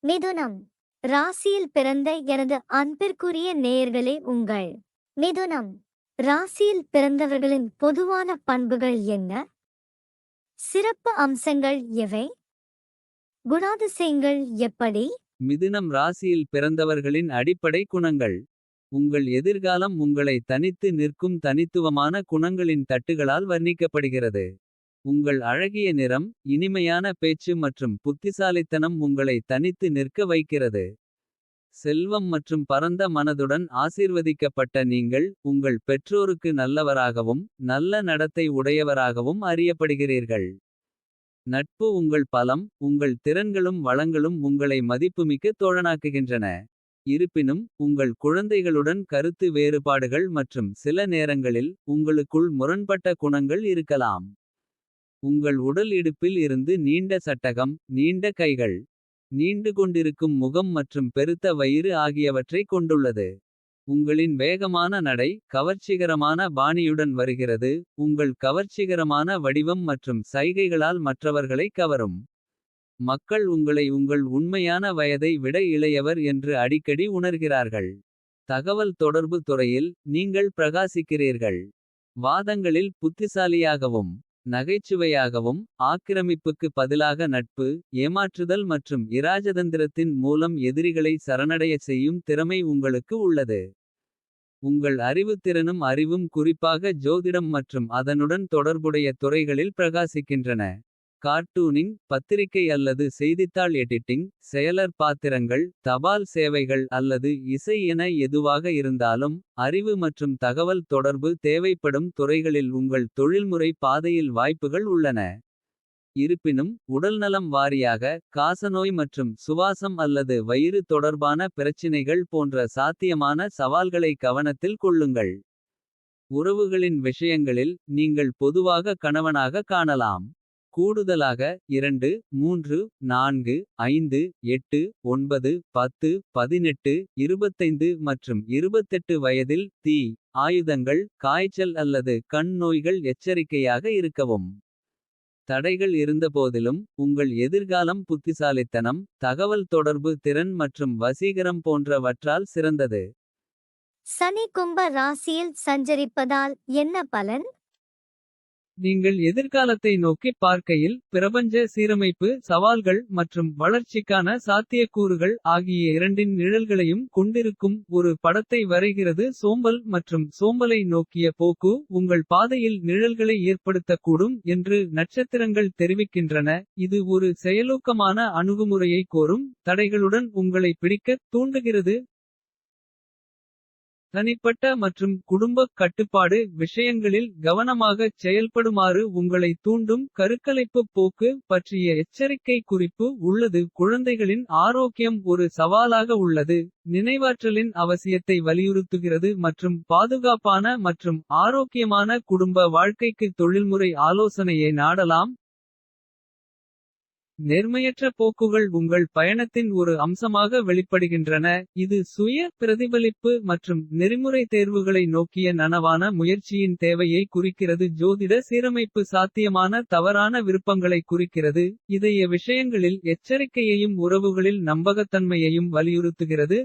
மிதுனம் ராசியில் பிறந்த எனது அன்பிற்குரிய நேயர்களே, உங்கள் மிதுனம் ராசியில் பிறந்தவர்களின் பொதுவான பண்புகள் என்ன? சிறப்பு அம்சங்கள் எவை? குணாதிசயங்கள் எப்படி? மிதுனம் ராசியில் பிறந்தவர்களின் அடிப்படை குணங்கள். உங்கள் எதிர்காலம் உங்களை தனித்து நிற்கும் தனித்துவமான குணங்களின் தட்டுகளால் வர்ணிக்கப்படுகிறது. உங்கள் அழகிய நிறம், இனிமையான பேச்சு மற்றும் புத்திசாலித்தனம் உங்களை தனித்து நிற்க வைக்கிறது. செல்வம் மற்றும் பரந்த மனதுடன் ஆசீர்வதிக்கப்பட்ட நீங்கள். உங்கள் பெற்றோருக்கு நல்லவராகவும் நல்ல நடத்தை உடையவராகவும் அறியப்படுகிறீர்கள். நட்பு உங்கள் பலம், உங்கள் திறன்களும் வளங்களும் உங்களை மதிப்புமிக்க தோழனாக்குகின்றன. இருப்பினும் உங்கள் குழந்தைகளுடன் கருத்து வேறுபாடுகள் மற்றும் சில நேரங்களில் உங்களுக்குள் முரண்பட்ட குணங்கள் இருக்கலாம். உங்கள் உடல் இடுப்பில் இருந்து நீண்ட சட்டகம், நீண்ட கைகள், நீண்டு கொண்டிருக்கும் முகம் மற்றும் பெருத்த வயிறு ஆகியவற்றைக் கொண்டுள்ளது. உங்களின் வேகமான நடை கவர்ச்சிகரமான பாணியுடன் வருகிறது. உங்கள் கவர்ச்சிகரமான வடிவம் மற்றும் சைகைகளால் மற்றவர்களை கவரும். மக்கள் உங்களை உங்கள் உண்மையான வயதை விட இளையவர் என்று அடிக்கடி உணர்கிறார்கள். தகவல் தொடர்பு துறையில் நீங்கள் பிரகாசிக்கிறீர்கள். வாதங்களில் புத்திசாலியாகவும் நகைச்சுவையாகவும். ஆக்கிரமிப்புக்கு பதிலாக நட்பு, ஏமாற்றுதல் மற்றும் இராஜதந்திரத்தின் மூலம் எதிரிகளை சரணடைய செய்யும் திறமை உங்களுக்கு உள்ளது. உங்கள் அறிவுத்திறனும் அறிவும் குறிப்பாக ஜோதிடம் மற்றும் அதனுடன் தொடர்புடைய துறைகளில் பிரகாசிக்கின்றன. கார்ட்டூனிங், பத்திரிகை அல்லது செய்தித்தாள் எடிட்டிங், செயலர் பாத்திரங்கள், தபால் சேவைகள் அல்லது இசை என எதுவாக இருந்தாலும். அறிவு மற்றும் தகவல் தொடர்பு தேவைப்படும் துறைகளில் உங்கள் தொழில்முறை பாதையில் வாய்ப்புகள் உள்ளன. இருப்பினும் உடல்நலம் வாரியாக காசநோய் மற்றும் சுவாசம் அல்லது வயிறு தொடர்பான பிரச்சினைகள் போன்ற சாத்தியமான சவால்களை கவனத்தில் கொள்ளுங்கள். உறவுகளின் விஷயங்களில் நீங்கள் பொதுவாக கணவனாக காணலாம். கூடுதலாக 2, 3, 4, 5, 8, 9, 10, 18, 25 மற்றும் 28 வயதில் தீ. ஆயுதங்கள், காய்ச்சல் அல்லது கண் நோய்கள் எச்சரிக்கையாக இருக்கவும். தடைகள் இருந்தபோதிலும் உங்கள் எதிர்காலம் புத்திசாலித்தனம். தகவல் தொடர்பு திறன் மற்றும் வசீகரம் போன்றவற்றால் சிறந்தது. சனி கும்ப ராசியில் சஞ்சரிப்பதால் என்ன பலன்? நீங்கள் எதிர்காலத்தை நோக்கி பார்க்கையில் பிரபஞ்ச சீரமைப்பு சவால்கள் மற்றும் வளர்ச்சிக்கான சாத்தியக்கூறுகள் ஆகிய இரண்டின் நிழல்களையும் கொண்டிருக்கும் ஒரு படத்தை வரைகிறது. சோம்பல் மற்றும் சோம்பலை நோக்கிய போக்கு உங்கள் பாதையில் நிழல்களை ஏற்படுத்தக்கூடும் என்று நட்சத்திரங்கள் தெரிவிக்கின்றன. இது ஒரு செயலூக்கமான அணுகுமுறையை கோரும். தடைகளுடன் உங்களை பிடிக்க தூண்டுகிறது. தனிப்பட்ட மற்றும் குடும்பக் கட்டுப்பாடு விஷயங்களில் கவனமாகச் செயல்படுமாறு உங்களை தூண்டும். கருக்கலைப்புப் போக்கு பற்றிய எச்சரிக்கை குறிப்பு உள்ளது. குழந்தைகளின் ஆரோக்கியம் ஒரு சவாலாக உள்ளது. நினைவாற்றலின் அவசியத்தை வலியுறுத்துகிறது மற்றும் பாதுகாப்பான மற்றும் ஆரோக்கியமான குடும்ப வாழ்க்கைக்கு தொழில்முறை ஆலோசனையை நாடலாம். நேர்மையற்ற போக்குகள் உங்கள் பயணத்தின் ஒரு அம்சமாக வெளிப்படுகின்றன. இது சுய பிரதிபலிப்பு மற்றும் நெறிமுறை தேர்வுகளை நோக்கிய நனவான முயற்சியின் தேவையை குறிக்கிறது. ஜோதிட சீரமைப்பு சாத்தியமான தவறான விருப்பங்களை குறிக்கிறது. இதய விஷயங்களில் எச்சரிக்கையையும் உறவுகளில் நம்பகத்தன்மையையும் வலியுறுத்துகிறது.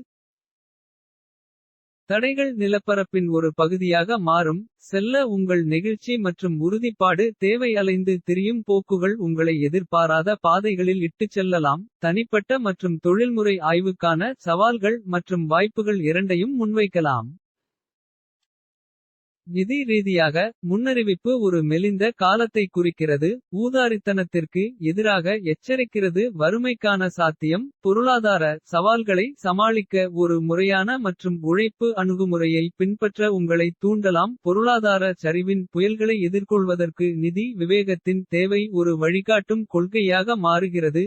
தடைகள் நிலப்பரப்பின் ஒரு பகுதியாக மாறும். செல்ல உங்கள் நெகிழ்ச்சி மற்றும் உறுதிப்பாடு தேவை. அலைந்து திரியும் போக்குகள் உங்களை எதிர்பாராத பாதைகளில் இட்டுச் செல்லலாம். தனிப்பட்ட மற்றும் தொழில்முறை ஆய்வுக்கான சவால்கள் மற்றும் வாய்ப்புகள் இரண்டையும் முன்வைக்கலாம். நிதி ரீதியாக முன்னறிவிப்பு ஒரு மெலிந்த காலத்தை குறிக்கிறது. ஊதாரித்தனத்திற்கு எதிராக எச்சரிக்கிறது. வறுமைக்கான சாத்தியம். பொருளாதார சவால்களை சமாளிக்க ஒரு முறையான மற்றும் உழைப்பு அணுகுமுறையை பின்பற்ற உங்களை தூண்டலாம். பொருளாதார சரிவின் புயல்களை எதிர்கொள்வதற்கு நிதி விவேகத்தின் தேவை ஒரு வழிகாட்டும் கொள்கையாக மாறுகிறது.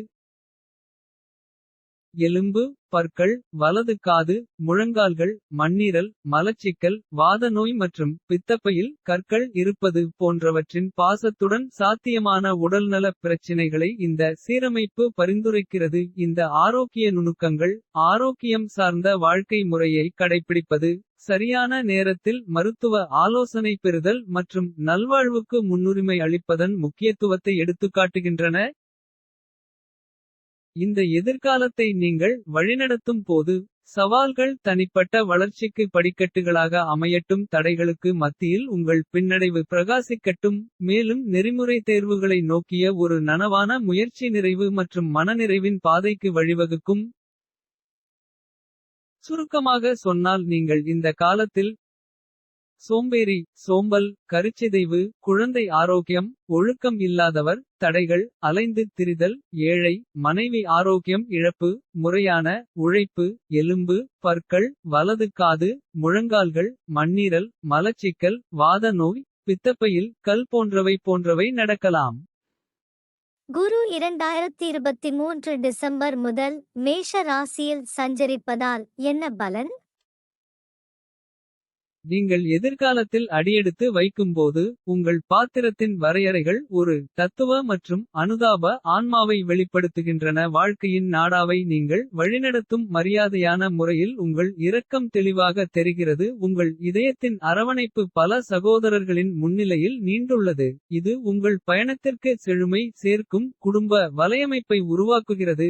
எலும்பு, பற்கள், வலது காது, முழங்கால்கள், மண்ணீரல், மலச்சிக்கல், வாத நோய் மற்றும் பித்தப்பையில் கற்கள் இருப்பது போன்றவற்றின் பாசத்துடன் சாத்தியமான உடல்நலப் பிரச்சினைகளை இந்த சீரமைப்பு பரிந்துரைக்கிறது. இந்த ஆரோக்கிய நுணுக்கங்கள் ஆரோக்கியம் சார்ந்த வாழ்க்கை முறையை கடைப்பிடிப்பது, சரியான நேரத்தில் மருத்துவ ஆலோசனை பெறுதல் மற்றும் நல்வாழ்வுக்கு முன்னுரிமை அளிப்பதன் முக்கியத்துவத்தை எடுத்துக்காட்டுகின்றன. இந்த எதிர்காலத்தை நீங்கள் வழிநடத்தும் போது. சவால்கள் தனிப்பட்ட வளர்ச்சிக்கு படிக்கட்டுகளாக அமையட்டும். தடைகளுக்கு மத்தியில் உங்கள் பின்னடைவு பிரகாசிக்கட்டும். மேலும் நெறிமுறை தேர்வுகளை நோக்கிய ஒரு நனவான முயற்சி நிறைவு மற்றும் மனநிறைவின் பாதைக்கு வழிவகுக்கும். சுருக்கமாக சொன்னால் நீங்கள் இந்த காலத்தில் சோம்பேறி, சோம்பல், கருச்சிதைவு, குழந்தை ஆரோக்கியம், ஒழுக்கம் இல்லாதவர், தடைகள், அலைந்து திரிதல், ஏழை, மனைவி ஆரோக்கியம் இழப்பு, முறையான உழைப்பு, எலும்பு, பற்கள், வலது காது, முழங்கால்கள், மண்ணீரல், மலச்சிக்கல், வாத நோய், பித்தப்பையில் கல் போன்றவை நடக்கலாம். குரு 2023 டிசம்பர் முதல் மேஷ ராசியில் சஞ்சரிப்பதால் என்ன பலன்? நீங்கள் எதிர்காலத்தில் அடியெடுத்து வைக்கும்போது. உங்கள் பாத்திரத்தின் வரையறைகள் ஒரு தத்துவ மற்றும் அனுதாப ஆன்மாவை வெளிப்படுத்துகின்றன. வாழ்க்கையின் நாடாவை நீங்கள் வழிநடத்தும் மரியாதையான முறையில் உங்கள் இரக்கம் தெளிவாக தெரிகிறது. உங்கள் இதயத்தின் அரவணைப்பு பல சகோதரர்களின் முன்னிலையில் நீண்டுள்ளது. இது உங்கள் பயணத்திற்கு செழுமை சேர்க்கும் குடும்ப வலையமைப்பை உருவாக்குகிறது.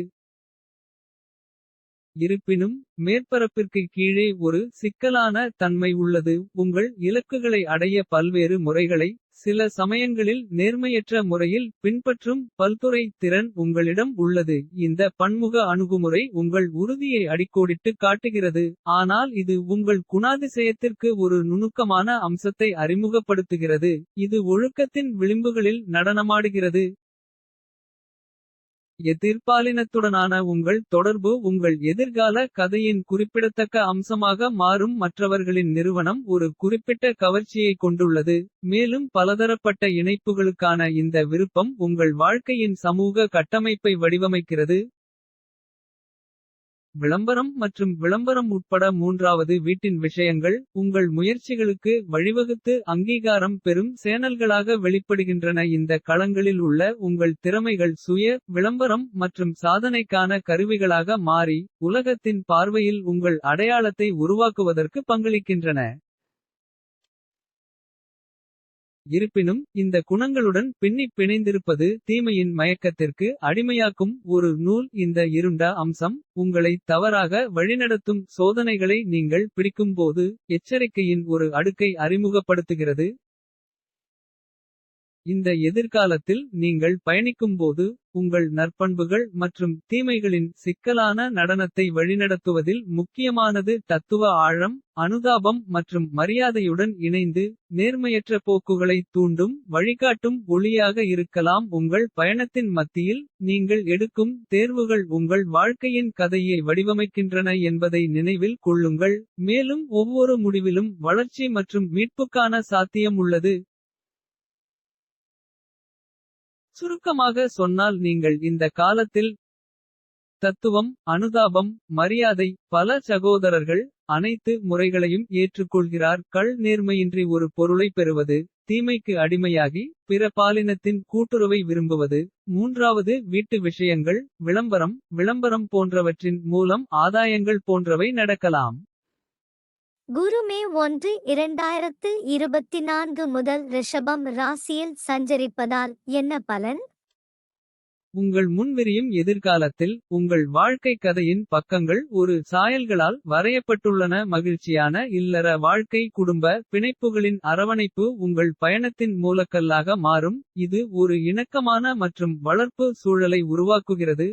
இருப்பினும் மேற்பரப்பிற்கு கீழே ஒரு சிக்கலான தன்மை உள்ளது. உங்கள் இலக்குகளை அடைய பல்வேறு முறைகளை. சில சமயங்களில் நேர்மையற்ற முறையில் பின்பற்றும் பல்துறை திறன் உங்களிடம் உள்ளது. இந்த பன்முக அணுகுமுறை உங்கள் உறுதியை அடிக்கோடிட்டு காட்டுகிறது. ஆனால் இது உங்கள் குணாதிசயத்திற்கு ஒரு நுணுக்கமான அம்சத்தை அறிமுகப்படுத்துகிறது. இது ஒழுக்கத்தின் விளிம்புகளில் நடனமாடுகிறது. எதிர்பாலினத்துடனான உங்கள் தொடர்பு உங்கள் எதிர்கால கதையின் குறிப்பிடத்தக்க அம்சமாக மாறும். மற்றவர்களின் நிறுவனம் ஒரு குறிப்பிட்ட கவர்ச்சியை கொண்டுள்ளது. மேலும் பலதரப்பட்ட இணைப்புகளுக்கான இந்த விருப்பம் உங்கள் வாழ்க்கையின் சமூக கட்டமைப்பை வடிவமைக்கிறது. விளம்பரம் மற்றும் விளம்பரம் உட்பட மூன்றாவது வீட்டின் விஷயங்கள். உங்கள் முயற்சிகளுக்கு வழிவகுத்து அங்கீகாரம் பெறும் சேனல்களாக வெளிப்படுகின்றன. இந்த களங்களில் உள்ள உங்கள் திறமைகள் சுய விளம்பரம் மற்றும் சாதனைக்கான கருவிகளாக மாறி. உலகத்தின் பார்வையில் உங்கள் அடையாளத்தை உருவாக்குவதற்கு பங்களிக்கின்றன. இருப்பினும் இந்த குணங்களுடன் பின்னிப் பிணைந்திருப்பது தீமையின் மயக்கத்திற்கு அடிமையாக்கும் ஒரு நூல். இந்த இருண்ட அம்சம் உங்களை தவறாக வழிநடத்தும் சோதனைகளை நீங்கள் பிடிக்கும்போது. எச்சரிக்கையின் ஒரு அடுக்கை அறிமுகப்படுத்துகிறது. இந்த எதிர்காலத்தில் நீங்கள் பயணிக்கும்போது. உங்கள் நற்பண்புகள் மற்றும் தீமைகளின் சிக்கலான நடனத்தை வழிநடத்துவதில் முக்கியமானது தத்துவ ஆழம். அனுதாபம் மற்றும் மரியாதையுடன் இணைந்து. நேர்மையற்ற போக்குகளை தூண்டும் வழிகாட்டும் ஒளியாக இருக்கலாம். உங்கள் பயணத்தின் மத்தியில் நீங்கள் எடுக்கும் தேர்வுகள் உங்கள் வாழ்க்கையின் கதையை வடிவமைக்கின்றன என்பதை நினைவில் கொள்ளுங்கள். மேலும் ஒவ்வொரு முடிவிலும் வளர்ச்சி மற்றும் மீட்புக்கான சாத்தியம் உள்ளது. சுருக்கமாக சொன்னால் நீங்கள் இந்த காலத்தில் தத்துவம், அனுதாபம், மரியாதை. பல சகோதரர்கள் அனைத்து முறைகளையும் ஏற்றுக்கொள்கிறார்கள். நேர்மையின்றி ஒரு பொருளை பெறுவது. தீமைக்கு அடிமையாகி பிற பாலினத்தின் கூட்டுறவை விரும்புவது. மூன்றாவது வீட்டு விஷயங்கள் விளம்பரம் போன்றவற்றின் மூலம் ஆதாயங்கள் போன்றவை நடக்கலாம். குரு மே 1, 2024 முதல் ரிஷபம் ராசியில் சஞ்சரிப்பதால் என்ன பலன்? உங்கள் முன்விரியும் எதிர்காலத்தில். உங்கள் வாழ்க்கை கதையின் பக்கங்கள் ஒரு சாயல்களால் வரையப்பட்டுள்ளன. மகிழ்ச்சியான இல்லற வாழ்க்கை குடும்ப பிணைப்புகளின் அரவணைப்பு உங்கள் பயணத்தின் மூலக்கல்லாக மாறும். இது ஒரு இணக்கமான மற்றும் வளர்ப்பு சூழலை உருவாக்குகிறது.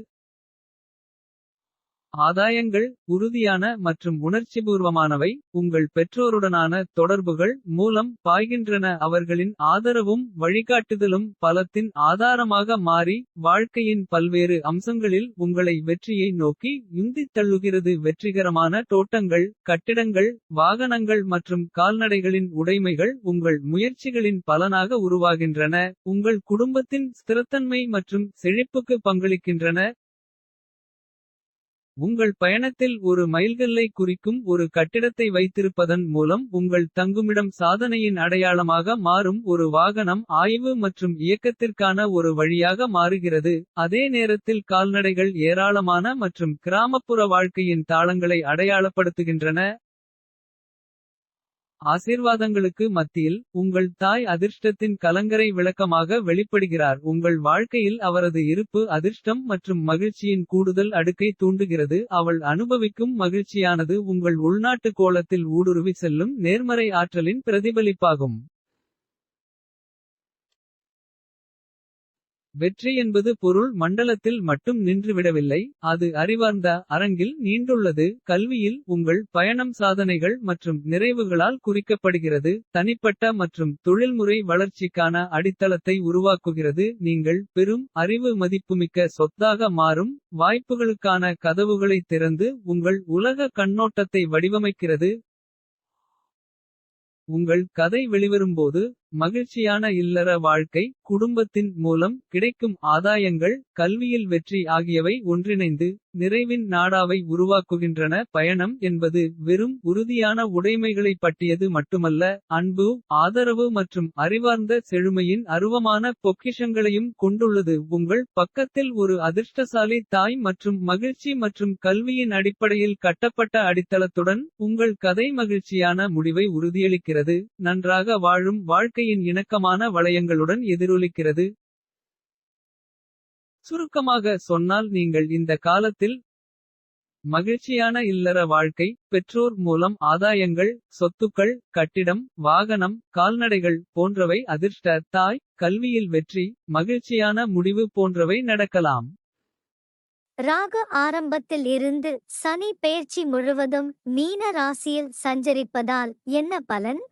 ஆதாயங்கள் உறுதியான மற்றும் உணர்ச்சிபூர்வமானவை. உங்கள் பெற்றோருடனான தொடர்புகள் மூலம் பாய்கின்றன. அவர்களின் ஆதரவும் வழிகாட்டுதலும் பலத்தின் ஆதாரமாக மாறி. வாழ்க்கையின் பல்வேறு அம்சங்களில் உங்களை வெற்றியை நோக்கி உந்தித் தள்ளுகிறது. வெற்றிகரமான தோட்டங்கள், கட்டிடங்கள், வாகனங்கள் மற்றும் கால்நடைகளின் உடைமைகள் உங்கள் முயற்சிகளின் பலனாக உருவாகின்றன. உங்கள் குடும்பத்தின் ஸ்திரத்தன்மை மற்றும் செழிப்புக்கு பங்களிக்கின்றன. உங்கள் பயணத்தில் ஒரு மைல்கல்லை குறிக்கும் ஒரு கட்டிடத்தை வைத்திருப்பதன் மூலம். உங்கள் தங்குமிடம் சாதனையின் அடையாளமாக மாறும். ஒரு வாகனம் ஆய்வு மற்றும் இயக்கத்திற்கான ஒரு வழியாக மாறுகிறது. அதே நேரத்தில் கால்நடைகள் ஏராளமான மற்றும் கிராமப்புற வாழ்க்கையின் தாளங்களை அடையாளப்படுத்துகின்றன. ஆசீர்வாதங்களுக்கு மத்தியில் உங்கள் தாய் அதிர்ஷ்டத்தின் கலங்கரை விளக்கமாக வெளிப்படுகிறார். உங்கள் வாழ்க்கையில் அவரது இருப்பு அதிர்ஷ்டம் மற்றும் மகிழ்ச்சியின் கூடுதல் அடுக்கை தூண்டுகிறது. அவள் அனுபவிக்கும் மகிழ்ச்சியானது உங்கள் உள்நாட்டு கோளத்தில் ஊடுருவி செல்லும் நேர்மறை ஆற்றலின் பிரதிபலிப்பாகும். வெற்றி என்பது பொருள் மண்டலத்தில் மட்டும் நின்றுவிடவில்லை. அது அறிவார்ந்த அரங்கில் நீண்டுள்ளது. கல்வியில் உங்கள் பயணம் சாதனைகள் மற்றும் நிறைவுகளால் குறிக்கப்படுகிறது. தனிப்பட்ட மற்றும் தொழில்முறை வளர்ச்சிக்கான அடித்தளத்தை உருவாக்குகிறது. நீங்கள் பெரும் அறிவு மதிப்புமிக்க சொத்தாக மாறும் வாய்ப்புகளுக்கான கதவுகளை திறந்து உங்கள் உலக கண்ணோட்டத்தை வடிவமைக்கிறது. உங்கள் கதை வெளிவரும்போது மகிழ்ச்சியான இல்லற வாழ்க்கை. குடும்பத்தின் மூலம் கிடைக்கும் ஆதாயங்கள் கல்வியில் வெற்றி ஆகியவை ஒன்றிணைந்து நிறைவின் நாடாவை உருவாக்குகின்றன. பயணம் என்பது வெறும் உறுதியான உடைமைகளை பற்றியது மட்டுமல்ல. அன்பு ஆதரவு மற்றும் அறிவார்ந்த செழுமையின் அருவமான பொக்கிஷங்களையும் கொண்டுள்ளது. உங்கள் பக்கத்தில் ஒரு அதிர்ஷ்டசாலி தாய் மற்றும் மகிழ்ச்சி மற்றும் கல்வியின் அடிப்படையில் கட்டப்பட்ட அடித்தளத்துடன் உங்கள் கதை மகிழ்ச்சியான முடிவை உறுதியளிக்கிறது. நன்றாக வாழும் வாழ்க்கையின் இணக்கமான வளையங்களுடன் எதிரொலிக்கிறது. சுருக்கமாக சொன்னால் நீங்கள் இந்த காலத்தில் மகிழ்ச்சியான இல்லற வாழ்க்கை. பெற்றோர் மூலம் ஆதாயங்கள் சொத்துக்கள் கட்டிடம் வாகனம் கால்நடைகள் போன்றவை அதிர்ஷ்ட தாய். கல்வியில் வெற்றி மகிழ்ச்சியான முடிவு போன்றவை நடக்கலாம். ராகு ஆரம்பத்தில் இருந்து சனி பெயர்ச்சி முழுவதும் மீன ராசியில் சஞ்சரிப்பதால் என்ன பலன்?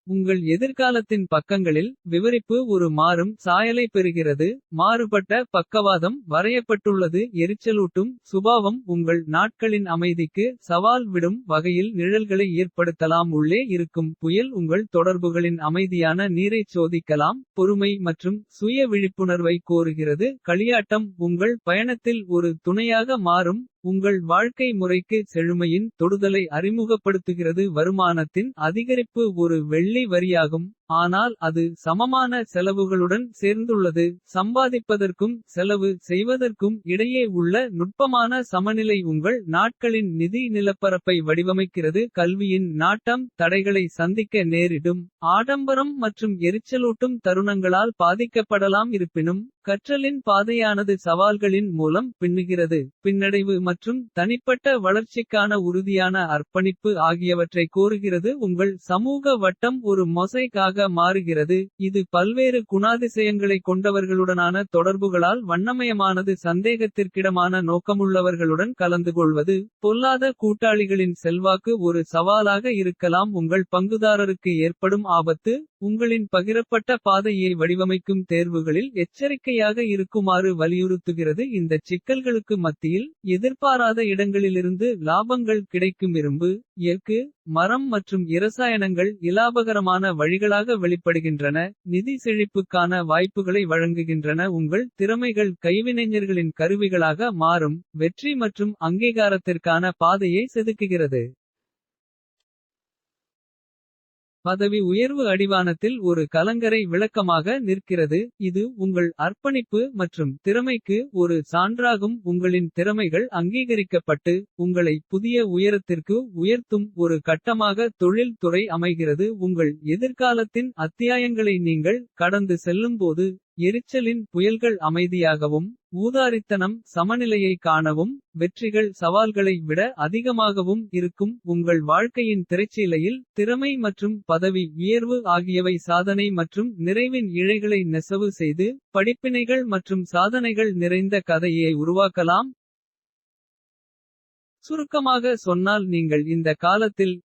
உங்கள் எதிர்காலத்தின் பக்கங்களில் விவரிப்பு ஒரு மாறும் சாயலை பெறுகிறது. மாறுபட்ட பக்கவாதம் வரையப்பட்டுள்ளது. எரிச்சலூட்டும் சுபாவம் உங்கள் நாட்களின் அமைதிக்கு சவால் விடும் வகையில் நிழல்களை ஏற்படுத்தலாம். உள்ளே இருக்கும் புயல் உங்கள் தொடர்புகளின் அமைதியான நீரைச் சோதிக்கலாம். பொறுமை மற்றும் சுய விழிப்புணர்வை கோருகிறது. களியாட்டம் உங்கள் பயணத்தில் ஒரு துணையாக மாறும். உங்கள் வாழ்க்கை முறைக்கு செழுமையின் தொடுதலை அறிமுகப்படுத்துகிறது. வருமானத்தின் அதிகரிப்பு ஒரு வெள்ளி வரியாகும். ஆனால் அது சமமான செலவுகளுடன் சேர்ந்துள்ளது. சம்பாதிப்பதற்கும் செலவு செய்வதற்கும் இடையே உள்ள நுட்பமான சமநிலை உங்கள் நாட்களின் நிதி நிலப்பரப்பை வடிவமைக்கிறது. கல்வியின் நாட்டம் தடைகளை சந்திக்க நேரிடும். ஆடம்பரம் மற்றும் எரிச்சலூட்டும் தருணங்களால் பாதிக்கப்படலாம். இருப்பினும் கற்றலின் பாதையானது சவால்களின் மூலம் பின்னுகிறது. பின்னடைவு மற்றும் தனிப்பட்ட வளர்ச்சிக்கான உறுதியான அர்ப்பணிப்பு ஆகியவற்றை கோருகிறது. உங்கள் சமூக வட்டம் ஒரு மொசைக்காக மாறுகிறது. இது பல்வேறு குணாதிசயங்களை கொண்டவர்களுடனான தொடர்புகளால் வண்ணமயமானது. சந்தேகத்திற்கிடமான நோக்கமுள்ளவர்களுடன் கலந்துகொள்வது. பொல்லாத கூட்டாளிகளின் செல்வாக்கு ஒரு சவாலாக இருக்கலாம். உங்கள் பங்குதாரருக்கு ஏற்படும் ஆபத்து. உங்களின் பகிரப்பட்ட பாதையை வடிவமைக்கும் தேர்வுகளில் எச்சரிக்கையாக இருக்குமாறு வலியுறுத்துகிறது. இந்த சிக்கல்களுக்கு மத்தியில் எதிர்பாராத இடங்களிலிருந்து லாபங்கள் கிடைக்கும். இரும்பு எஃகு மரம் மற்றும் இரசாயனங்கள் இலாபகரமான வழிகளாக வெளிப்படுகின்றன. நிதி செழிப்புக்கான வாய்ப்புகளை வழங்குகின்றன. உங்கள் திறமைகள் கைவினைஞர்களின் கருவிகளாக மாறும். வெற்றி மற்றும் அங்கீகாரத்திற்கான பாதையை செதுக்குகிறது. பதவி உயர்வு அடிவானத்தில் ஒரு கலங்கரை விளக்கமாக நிற்கிறது. இது உங்கள் அர்ப்பணிப்பு மற்றும் திறமைக்கு ஒரு சான்றாகும். உங்களின் திறமைகள் அங்கீகரிக்கப்பட்டு உங்களை புதிய உயரத்திற்கு உயர்த்தும் ஒரு கட்டமாக தொழில் துறை அமைகிறது. உங்கள் எதிர்காலத்தின் அத்தியாயங்களை நீங்கள் கடந்து செல்லும்போது எரிச்சலின் புயல்கள் அமைதியாகவும் ஊதாரித்தனம் சமநிலையை காணவும் வெற்றிகள் சவால்களை விட அதிகமாகவும் இருக்கும். உங்கள் வாழ்க்கையின் திரைச்சீலையில் திறமை மற்றும் பதவி உயர்வு ஆகியவை சாதனை மற்றும் நிறைவின் இழைகளை நெசவு செய்து படிப்பினைகள் மற்றும் சாதனைகள் நிறைந்த கதையை உருவாக்கலாம். சுருக்கமாக சொன்னால் நீங்கள் இந்த காலத்தில்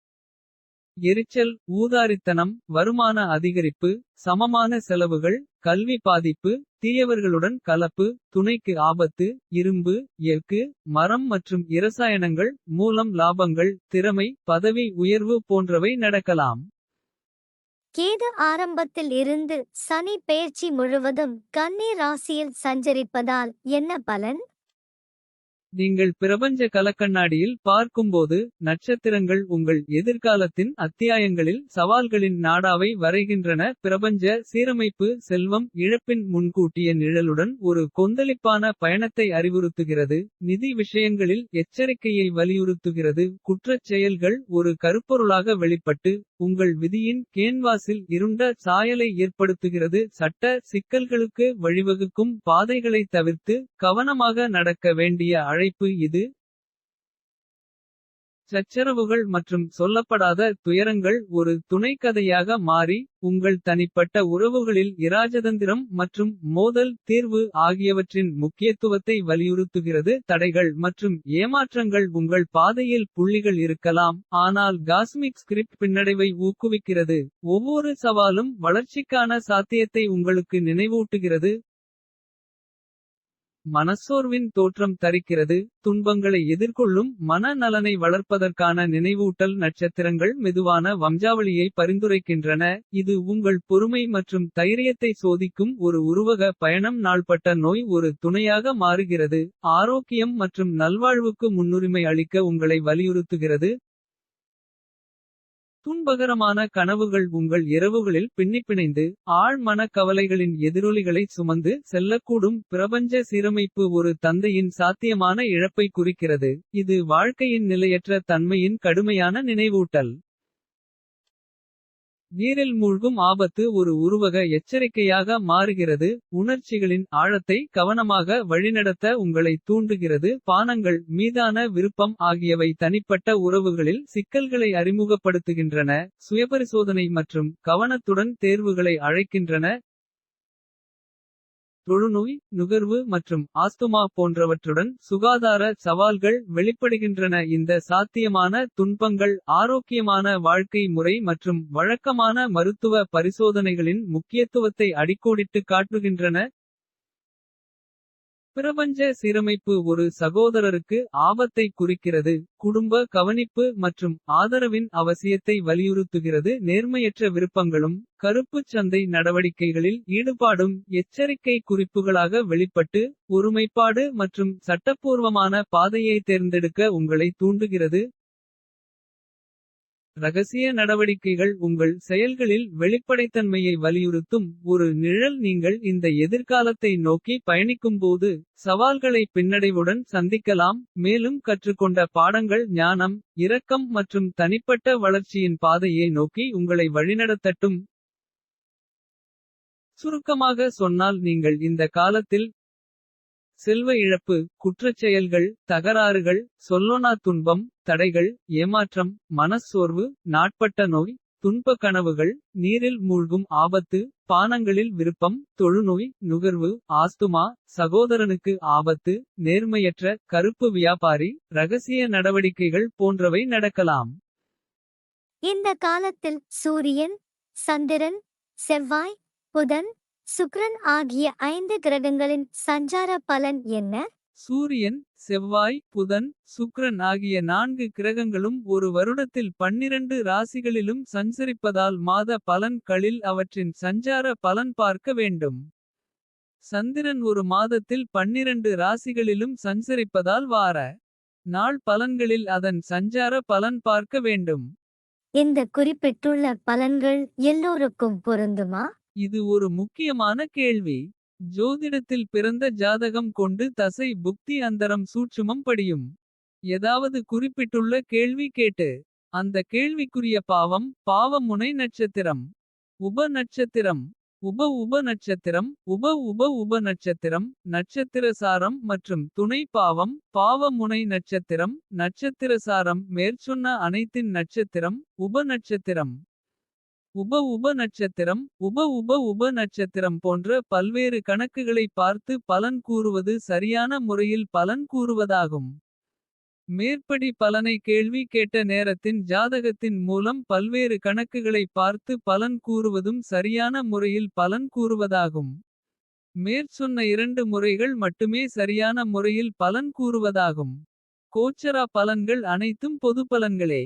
எரிச்சல் ஊதாரித்தனம் வருமான அதிகரிப்பு சமமான செலவுகள் கல்வி பாதிப்பு தீயவர்களுடன் கலப்பு துணைக்கு ஆபத்து இரும்பு எஃகு மரம் மற்றும் இரசாயனங்கள் மூலம் லாபங்கள் திறமை பதவி உயர்வு போன்றவை நடக்கலாம். கேது ஆரம்பத்தில் இருந்து சனி பெயர்ச்சி முழுவதும் கன்னி ராசியில் சஞ்சரிப்பதால் என்ன பலன்? நீங்கள் பிரபஞ்ச கலக்கண்ணாடியில் பார்க்கும்போது. நட்சத்திரங்கள் உங்கள் எதிர்காலத்தின் அத்தியாயங்களில் சவால்களின் நாடாவை வரைகின்றன. பிரபஞ்ச சீரமைப்பு செல்வம் இழப்பின் முன்கூட்டிய நிழலுடன். ஒரு கொந்தளிப்பான பயணத்தை அறிவுறுத்துகிறது. நிதி விஷயங்களில் எச்சரிக்கையை வலியுறுத்துகிறது. குற்றச் செயல்கள் ஒரு கருப்பொருளாக வெளிப்பட்டு. உங்கள் விதியின் கேன்வாஸில் இருண்ட சாயலை ஏற்படுத்துகிறது. சட்ட சிக்கல்களுக்கு வழிவகுக்கும் பாதைகளை தவிர்த்து. கவனமாக நடக்க வேண்டிய அழைப்பு இது. சச்சரவுகள் மற்றும் சொல்லப்படாத துயரங்கள் ஒரு துணைக்கதையாக மாறி. உங்கள் தனிப்பட்ட உறவுகளில் இராஜதந்திரம் மற்றும் மோதல் தீர்வு ஆகியவற்றின் முக்கியத்துவத்தை வலியுறுத்துகிறது. தடைகள் மற்றும் ஏமாற்றங்கள் உங்கள் பாதையில் புள்ளிகள் இருக்கலாம். ஆனால் காஸ்மிக் ஸ்கிரிப்ட் பின்னடைவை ஊக்குவிக்கிறது. ஒவ்வொரு சவாலும் வளர்ச்சிக்கான சாத்தியத்தை உங்களுக்கு நினைவூட்டுகிறது. மனச்சோர்வின் தோற்றம் தரிக்கிறது. துன்பங்களை எதிர்கொள்ளும் மன நலனை வளர்ப்பதற்கான நினைவூட்டல். நட்சத்திரங்கள் மெதுவான வம்சாவளியை பரிந்துரைக்கின்றன. இது உங்கள் பொறுமை மற்றும் தைரியத்தை சோதிக்கும் ஒரு உருவக பயணம். நாள்பட்ட நோய் ஒரு துணையாக மாறுகிறது. ஆரோக்கியம் மற்றும் நல்வாழ்வுக்கு முன்னுரிமை அளிக்க உங்களை வலியுறுத்துகிறது. துன்பகரமான கனவுகள் உங்கள் இரவுகளில் பின்னிப்பிணைந்து. ஆழ் மன கவலைகளின் எதிரொலிகளை சுமந்து செல்லக்கூடும். பிரபஞ்ச சீரமைப்பு ஒரு தந்தையின் சாத்தியமான இழப்பை குறிக்கிறது. இது வாழ்க்கையின் நிலையற்ற தன்மையின் கடுமையான நினைவூட்டல். நீரில் மூழ்கும் ஆபத்து ஒரு உருவக எச்சரிக்கையாக மாறுகிறது. உணர்ச்சிகளின் ஆழத்தை கவனமாக வழிநடத்த உங்களை தூண்டுகிறது. பானங்கள் மீதான விருப்பம் ஆகியவை தனிப்பட்ட உறவுகளில் சிக்கல்களை அறிமுகப்படுத்துகின்றன. சுயபரிசோதனை மற்றும் கவனத்துடன் தேர்வுகளை அழைக்கின்றன. தொழுநோய் நுகர்வு மற்றும் ஆஸ்துமா போன்றவற்றுடன் சுகாதார சவால்கள் வெளிப்படுகின்றன. இந்த சாத்தியமான துன்பங்கள் ஆரோக்கியமான வாழ்க்கை முறை மற்றும் வழக்கமான மருத்துவ பரிசோதனைகளின் முக்கியத்துவத்தை அடிக்கோடிட்டு காட்டுகின்றன. பிரபஞ்ச சீரமைப்பு ஒரு சகோதரருக்கு ஆபத்தை குறிக்கிறது. குடும்ப கவனிப்பு மற்றும் ஆதரவின் அவசியத்தை வலியுறுத்துகிறது. நேர்மையற்ற விருப்பங்களும் கருப்புச் சந்தை நடவடிக்கைகளில் ஈடுபாடும். எச்சரிக்கை குறிப்புகளாக வெளிப்பட்டு. ஒருமைப்பாடு மற்றும் சட்டப்பூர்வமான பாதையை தேர்ந்தெடுக்க உங்களை தூண்டுகிறது. ரகசிய நடவடிக்கைகள் உங்கள் செயல்களில் வெளிப்படைத்தன்மையை வலியுறுத்தும். ஒரு நிழல் நீங்கள் இந்த எதிர்காலத்தை நோக்கி பயணிக்கும்போது. சவால்களை பின்னடைவுடன் சந்திக்கலாம். மேலும் கற்றுக்கொண்ட பாடங்கள் ஞானம். இரக்கம் மற்றும் தனிப்பட்ட வளர்ச்சியின் பாதையை நோக்கி உங்களை வழிநடத்தட்டும். சுருக்கமாக சொன்னால் நீங்கள் இந்த காலத்தில். செல்வ இழப்பு குற்றச் செயல்கள் தகராறுகள். சொல்லொணா துன்பம் தடைகள் ஏமாற்றம் மனச்சோர்வு. நாட்பட்ட நோய் துன்ப கனவுகள். நீரில் மூழ்கும் ஆபத்து பானங்களில் விருப்பம். தொழுநோய் நுகர்வு ஆஸ்துமா சகோதரனுக்கு ஆபத்து. நேர்மையற்ற கருப்பு வியாபாரி ரகசிய நடவடிக்கைகள் போன்றவை நடக்கலாம். இந்த காலத்தில் சூரியன் சந்திரன் செவ்வாய் புதன் சுக்கிரன் ஆகிய 5 கிரகங்களின் சஞ்சார பலன் என்ன? சூரியன் செவ்வாய் புதன் சுக்கிரன் ஆகிய 4 கிரகங்களும் ஒரு வருடத்தில் 12 ராசிகளிலும் சஞ்சரிப்பதால் மாத பலன்களில் அவற்றின் சஞ்சார பலன் பார்க்க வேண்டும். சந்திரன் ஒரு மாதத்தில் 12 ராசிகளிலும் சஞ்சரிப்பதால் வார நாள் பலன்களில் அதன் சஞ்சார பலன் பார்க்க வேண்டும். இந்த குறிப்பிட்டுள்ள பலன்கள் எல்லோருக்கும் பொருந்துமா? இது ஒரு முக்கியமான கேள்வி. ஜோதிடத்தில் பிறந்த ஜாதகம் கொண்டு தசை புக்தி அந்தரம் சூட்சுமம் படியும். ஏதாவது குறிப்பிட்டுள்ள கேள்வி கேட்டு. அந்த கேள்விக்குரிய பாவம் பாவ முனை நட்சத்திரம். உப நட்சத்திரம் உப உப நட்சத்திரம் உப உப உப நட்சத்திரம். நட்சத்திரசாரம் மற்றும் துணை பாவம் பாவ முனை நட்சத்திரம். நட்சத்திரசாரம் மேற்சொன்ன அனைத்தின் நட்சத்திரம். உப நட்சத்திரம் உப உப நட்சத்திரம் உப உப உப நட்சத்திரம் போன்ற பல்வேறு கணக்குகளை பார்த்து பலன் கூறுவது சரியான முறையில் பலன் கூறுவதாகும். மேற்படி பலனை கேள்வி கேட்ட நேரத்தின் ஜாதகத்தின் மூலம் பல்வேறு கணக்குகளை பார்த்து பலன் கூறுவதும் சரியான முறையில் பலன் கூறுவதாகும். மேற்சொன்ன 2 முறைகள் மட்டுமே சரியான முறையில் பலன் கூறுவதாகும். கோச்சரா பலன்கள் அனைத்தும் பொது பலன்களே.